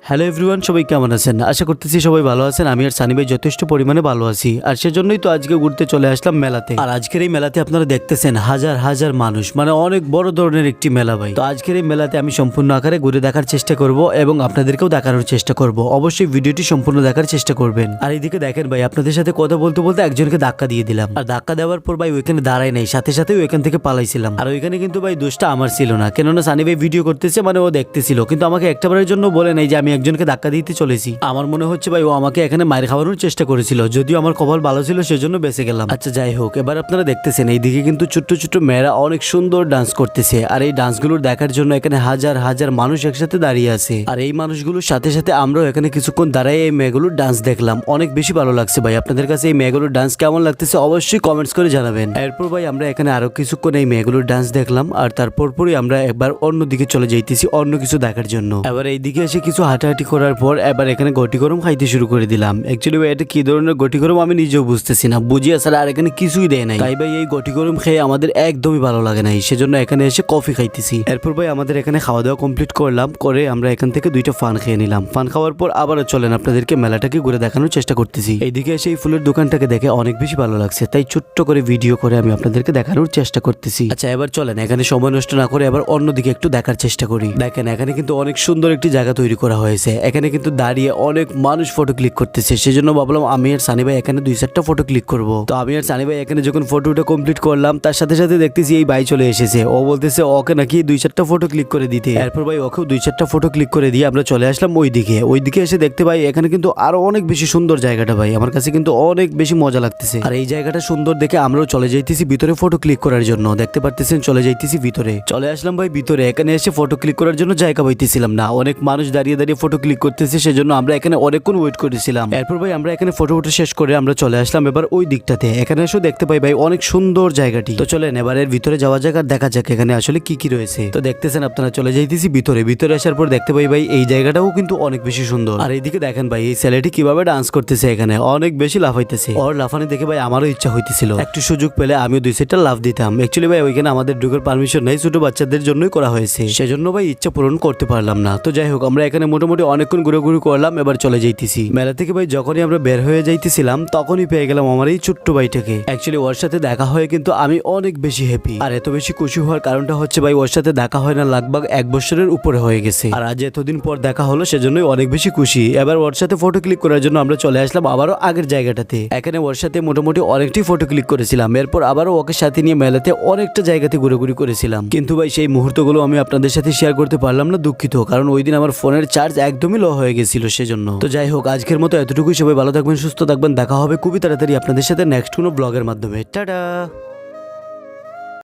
Hello everyone, সবাই কেমন আছেন? আশা করতেছি সবাই ভালো আছেন। আমি আর সানি ভাই যথেষ্ট পরিমাণে ভালো আছি, আর সেজন্যই তো আজকে ঘুরতে চলে আসলাম মেলাতে। আর আজকের এই মেলাতে আপনারা দেখতেছেন হাজার হাজার মানুষ, মানে অনেক বড় ধরনের একটি মেলা ভাই। তো আজকের এই মেলাতে আমি সম্পূর্ণ আকারে ঘুরে দেখার চেষ্টা করব এবং আপনাদেরকেও দেখানোর চেষ্টা করব। অবশ্যই ভিডিওটি সম্পূর্ণ দেখার চেষ্টা করবেন। আর এইদিকে দেখেন ভাই, আপনাদের সাথে কথা বলতে বলতে একজনকে ধাক্কা দিয়ে দিলাম। আর ধাক্কা দেওয়ার পর ভাই ওইখানে দাঁড়াই নাই, সাথে সাথে ওইখান থেকে পালাইছিলাম। আর ওইখানে কিন্তু ভাই দোষটা আমার ছিল না, কেননা সানি ভাই ভিডিও করতেছে, মানে ও দেখতেছিল, কিন্তু আমাকে একটাবারের জন্য বলে নাই যে আমি একজনকে ধাক্কা দিতে চলেছি। আমার মনে হচ্ছে ভাই ও আমাকে এখানে মার খাওয়ানোর চেষ্টা করেছিল, যদিও আমার কপাল ভালো ছিল সেজন্য বেঁচে গেলাম। আচ্ছা যাই হোক, এবার আপনারা দেখতেছেন এইদিকে কিন্তু ছোট্ট ছোট্ট মেয়েরা অনেক সুন্দর ডান্স করতেছে। আর এই ডান্সগুলোর দেখার জন্য এখানে হাজার হাজার মানুষ একসাথে দাঁড়িয়ে আছে। আর এই মানুষগুলোর সাথে সাথে আমরাও এখানে কিছুক্ষণ দাঁড়ায় এই মেয়েগুলোর ডান্স দেখলাম। অনেক বেশি ভালো লাগছে ভাই। আপনাদের কাছে এই মেয়েগুলোর ডান্স কেমন লাগতেছে অবশ্যই কমেন্টস করে জানাবেন। এরপর ভাই আমরা এখানে আরো কিছুক্ষণ এই মেয়েগুলোর ডান্স দেখলাম, আর তারপর পরই আমরা একবার অন্যদিকে চলে যাইতেছি অন্য কিছু দেখার জন্য। এবার এইদিকে এসে কিছু হাঁটাহাঁটি করার পর এবার এখানে গটি গরম খাইতে শুরু করে দিলাম। অ্যাকচুয়ালি ভাই এটা কি ধরনের গটি গরম আমি নিজেও বুঝতেছি না, বুঝি আসলে আর এখানে কিছুই দেয় নাই। তাই ভাই এই গটি গরম খেয়ে আমাদের একদমই ভালো লাগে নাই, সেজন্য এখানে এসে কফি খাইতেছি। এরপর ভাই আমাদের এখানে খাওয়া দাওয়া কমপ্লিট করলাম, করে আমরা এখান থেকে দুইটা ফান খেয়ে নিলাম। ফান খাওয়ার পর আবারও চলেন আপনাদেরকে মেলাটাকে ঘুরে দেখানোর চেষ্টা করতেছি। এইদিকে এসে এই ফুলের দোকানটাকে দেখে অনেক বেশি ভালো লাগছে, তাই ছোট্ট করে ভিডিও করে আমি আপনাদেরকে দেখানোর চেষ্টা করতেছি। আচ্ছা এবার চলেন এখানে সময় নষ্ট না করে এবার অন্যদিকে একটু দেখার চেষ্টা করি। দেখেন এখানে কিন্তু অনেক সুন্দর একটি জায়গা তৈরি করা হয়েছে। এখানে কিন্তু দাঁড়িয়ে অনেক মানুষ ফটো ক্লিক করতেছে, সেজন্য ভাবলাম আমি আর সানি ভাই এখানে 2-4টা ফটো ক্লিক করব। তো আমি আর সানি ভাই এখানে যখন ফটোটা কমপ্লিট করলাম, তার সাথে সাথে দেখতেছি এই ভাই চলে এসেছে। ও বলতেছে ওকে নাকি 2-4টা ফটো ক্লিক করে দিতে। এরপর ভাই ওকেও 2-4টা ফটো ক্লিক করে দিয়ে আমরা চলে আসলাম ওইদিকে এসে দেখতে ভাই এখানে কিন্তু আরো অনেক বেশি সুন্দর জায়গাটা ভাই। আমার কাছে কিন্তু অনেক বেশি মজা লাগতেছে। আর এই জায়গাটা সুন্দর দেখে আমরাও চলে যাইতেছি ভিতরে ফটো ক্লিক করার জন্য। দেখতে পারতেছেন চলে যাইতেছি ভিতরে। চলে আসলাম ভাই ভিতরে। এখানে এসে ফটো ক্লিক করার জন্য জায়গা পাইতেছিলাম না, অনেক মানুষ দাঁড়িয়ে দাঁড়িয়ে ফটো ক্লিক করতেছে, সেজন্য আমরা এখানে অনেকক্ষণ ওয়েট করেছিলাম। এরপর ভাই আমরা এখানে ফটো শেষ করে আমরা চলে আসলাম এবার ওই দিকটাতে। এখানে এসে দেখতে পাই ভাই অনেক সুন্দর জায়গাটি। তো চলেন এবার এর ভিতরে যাওয়া যাক আর দেখা যাক এখানে আসলে কি কি রয়েছে। তো দেখতেছেন আপনারা, চলে যাইতেছি ভিতরে আসার পর দেখতে পাই ভাই এই জায়গাটাও কিন্তু অনেক বেশি সুন্দর। আর এইদিকে দেখেন ভাই এই ছেলেটি কিভাবে ডান্স করতেছে, এখানে অনেক বেশি লাফাইতেছে। ওর লাফানি দেখে ভাই আমারও ইচ্ছা হইতেছিল, একটু সুযোগ পেলে আমিও 2-4টা লাফ দিতাম। অ্যাকচুয়ালি ভাই ওইখানে আমাদের ঢুকার পারমিশন নাই, ছোট বাচ্চাদের জন্যই করা হয়েছে, সেজন্য ভাই ইচ্ছা পূরণ করতে পারলাম না। তো যাই হোক আমরা এখানে মোটামুটি অনেকক্ষণ ঘুরে করলাম, এবার চলে যাইতেছি মেলা থেকে ভাই। যখনই আমরা বের হয়ে যাইতেছিলাম তখনই পেয়ে গেলাম আমার এই ছোট্ট ভাইটাকে। অ্যাকচুয়ালি ওর সাথে দেখা হয়ে কিন্তু আমি অনেক বেশি হ্যাপি। আর এত বেশি খুশি হওয়ার কারণটা হচ্ছে ভাই ওর সাথে দেখা হয় না লাগভাগ 1 বছরের উপরে হয়ে গেছে, আর আজ এতদিন পর দেখা হলো সেজন্যই অনেক বেশি খুশি। এবার ওর সাথে ফটো ক্লিক করার জন্য আমরা চলে আসলাম আবারও আগের জায়গাটাতে। এখানে ওর সাথে মোটামুটি অনেকটি ফটো ক্লিক করেছিলাম। এরপর আবারও ওকে সাথে নিয়ে মেলাতে অনেকটা জায়গাতে ঘুরে করেছিলাম, কিন্তু ভাই সেই মুহূর্তগুলো আমি আপনাদের সাথে শেয়ার করতে পারলাম না, দুঃখিত, কারণ ওই দিন আমার ফোনের চার্জ একদমই লো হয়ে গেছিল সেজন্য। তো যাই হোক আজকের মতো এতটুকুই। সবাই ভালো থাকবেন, সুস্থ থাকবেন, দেখা হবে খুবই তাড়াতাড়ি আপনাদের সাথে নেক্সট কোনো ব্লগের মাধ্যমে। টাটা।